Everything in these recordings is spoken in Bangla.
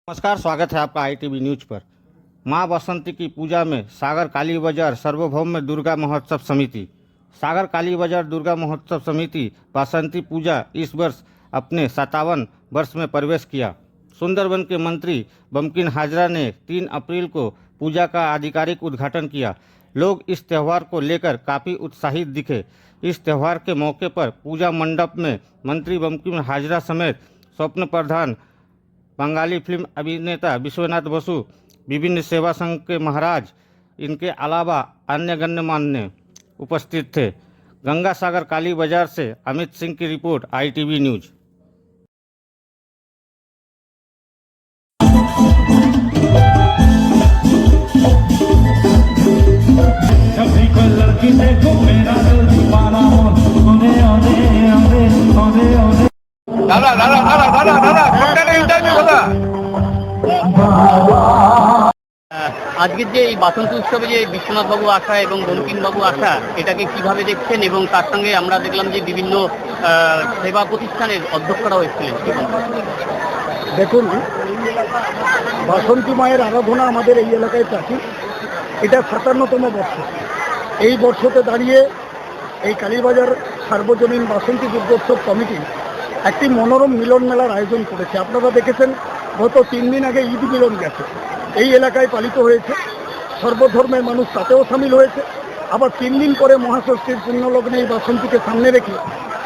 नमस्कार, स्वागत है आपका ITV न्यूज पर। माँ बसंती की पूजा में सागर काली बाजार सार्वभौम दुर्गा महोत्सव समिति। सागर काली बाजार दुर्गा महोत्सव समिति बसंती पूजा इस वर्ष अपने 57 वर्ष में प्रवेश किया। सुंदरवन के मंत्री बंकिम हाजरा ने 3 अप्रैल को पूजा का आधिकारिक उद्घाटन किया। लोग इस त्यौहार को लेकर काफ़ी उत्साहित दिखे। इस त्यौहार के मौके पर पूजा मंडप में मंत्री बंकिम हाजरा समेत स्वप्न प्रधान, बंगाली फिल्म अभिनेता विश्वनाथ बसु, विभिन्न सेवा संघ के महाराज, इनके अलावा अन्य गण्यमान्य उपस्थित थे। गंगा सागर काली बाजार से अमित सिंह की रिपोर्ट, ITV न्यूज। দাদা দাদা দাদা দাদা দাদা কোনটা ইন্টারভিউ দাদা আজকের যে এই বাসন্তী উৎসবে যে বিশ্বনাথ বাবু আসা এবং বঙ্কিম বাবু আসা, এটাকে কিভাবে দেখছেন? এবং তার সঙ্গে আমরা দেখলাম যে বিভিন্ন সেবা প্রতিষ্ঠানের অধ্যক্ষরাও এসেছিলেন। দেখুন, বাসন্তী মায়ের আরাধনা আমাদের এই এলাকায় প্রাচীন। এটা 57তম বর্ষ। এই বর্ষতে দাঁড়িয়ে এই কালীবাজার সার্বজনীন বাসন্তী দুর্গোৎসব কমিটি একটি মনোরম মিলন মেলার আয়োজন করেছে। আপনারা দেখেছেন, গত 3 দিন আগে ঈদ মিলন গেছে, এই এলাকায় পালিত হয়েছে। সর্বধর্মের মানুষ তাতেও সামিল হয়েছে। আবার 3 দিন পরে মহাষষ্ঠীর পুণ্যলগ্নে এই বাসন্তীকে সামনে রেখে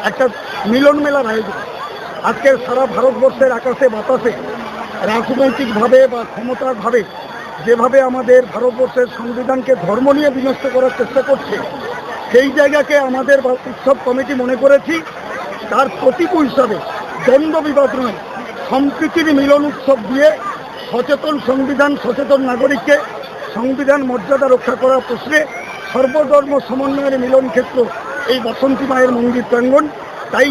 একটা মিলন মেলার আয়োজন। আজকের সারা ভারতবর্ষের আকাশে বাতাসে রাজনৈতিকভাবে বা ক্ষমতাভাবে যেভাবে আমাদের ভারতবর্ষের সংবিধানকে ধর্ম নিয়ে বিনষ্ট করার চেষ্টা করছে, সেই জায়গাকে আমাদের উৎসব কমিটি মনে করেছি তার প্রতীক হিসাবে দ্বন্দ্ব বিবাদ নয়, সম্প্রীতির মিলন উৎসব দিয়ে সচেতন সংবিধান সচেতন নাগরিককে সংবিধান মর্যাদা রক্ষা করার প্রশ্নে সর্বধর্ম সমন্বয়ের মিলন ক্ষেত্র এই বাসন্তী মায়ের মন্দির প্রাঙ্গণ। তাই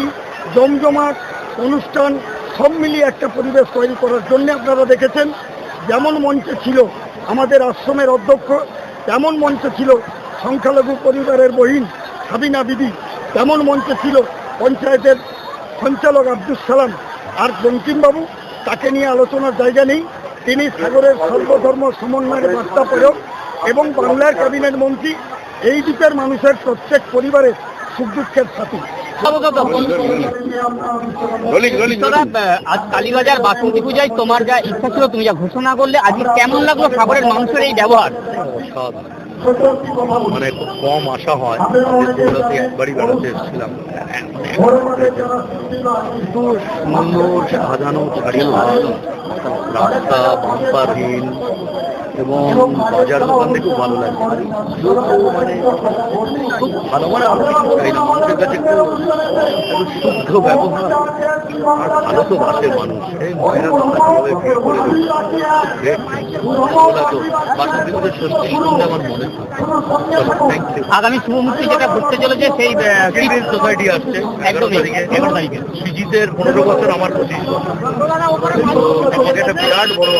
জমজমাট অনুষ্ঠান সব মিলিয়ে একটা পরিবেশ তৈরি করার জন্য আপনারা দেখেছেন, যেমন মঞ্চে ছিল আমাদের আশ্রমের অধ্যক্ষ, তেমন মঞ্চে ছিল সংখ্যালঘু পরিবারের বহিন সাবিনা বিবি, তেমন মঞ্চে ছিল পঞ্চায়েতের সঞ্চালক আব্দুল সালাম। আর বঙ্কিমবাবু, তাকে নিয়ে আলোচনার জায়গা নেই। তিনি সাগরের সর্বধর্ম সমন্বয়ের বার্তা প্রয়োগ এবং বাংলার ক্যাবিনেট মন্ত্রী, এই দ্বীপের মানুষের প্রত্যেক পরিবারের সুখ দুঃখের সাথী। আজ কালীবাজার বাসন্তী পূজায় তোমার যা ইচ্ছা ছিল, তুমি যা ঘোষণা করলে, আজকে কেমন লাগলো সাগরের মানুষের এই ব্যবহার? মানে খুব কম আশা হয়, একবারই বেড়াতে এসেছিলাম। সুন্দর সাজানো ছাড়িয়ে রাস্তা বাম্পারহীন এবং বাজার দোকান দেখে খুব ভালো লাগে। মানে খুব ভালো, মানে আমি কিছু চাই না, মানুষের কাছে একটু শুদ্ধ ব্যবহার আর ভালো তো বাসের মানুষ। এই মহিলা কিভাবে ভিড় করে বাসন্তী পুজোর ষষ্ঠী সন্ধ্যা আমার মনে আগামী শুভমূর্তি যেটা ঘটতে চলেছে সেই সোসাইটি আসছে 11 তারিখে। সৃজিতের 15 বছর, আমার 25 বছর। আমাকে একটা বিরাট বড়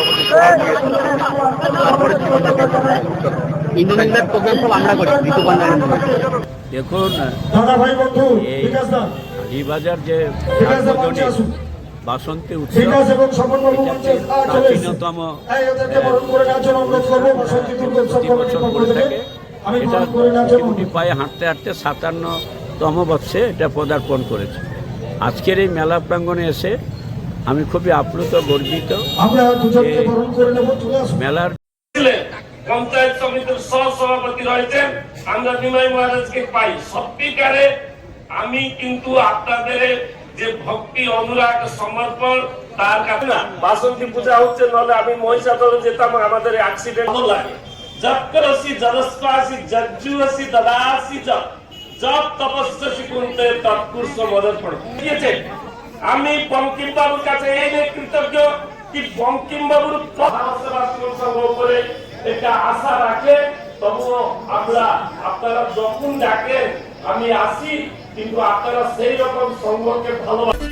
আমাদের তারপরে ইন্দোনেশিয়ার প্রোগ্রাম সব আমরা করি। দেখুন, এই কালীবাজার যে বাসন্তী উৎসব, প্রাচীনতম প্রতি বছর করে থাকে। এটা মোটামুটি পায়ে হাঁটতে হাঁটতে 57তম বর্ষে এটা পদার্পণ করেছে। আজকের এই মেলা প্রাঙ্গণে এসে আমি খুবই আপ্লুত, গর্বিত। মেলার পঞ্চায়েত সমিতির সহসভাপতি রয়েছেন, আমরা নিমাই মহারাজকে পাই। সত্যিকারে আমি কিন্তু আপনাদের যে ভক্তি, অনুরাগ, সমর্পণ, তার কাছে না বাসন্তী পূজা হচ্ছে, নাহলে আমি মহিষাদলে যেতাম, আমাদের অ্যাক্সিডেন্ট লাগে। জপ করসি জলস্পাসি জজ্জুসি দদাসি জপ তপস্যসি কুন্তে তৎপুরুষ মদর্পণ দিয়েছে। আমি বঙ্কিম বাবুর কাছে এই কৃতজ্ঞ কি বঙ্কিম বাবুর উপরে এটা আশা রাখে। তবুও আপনারা যখন ডাকেন আমি আসি, কিন্তু আপনারা সেই রকম সংঘকে ভালোবাসেন।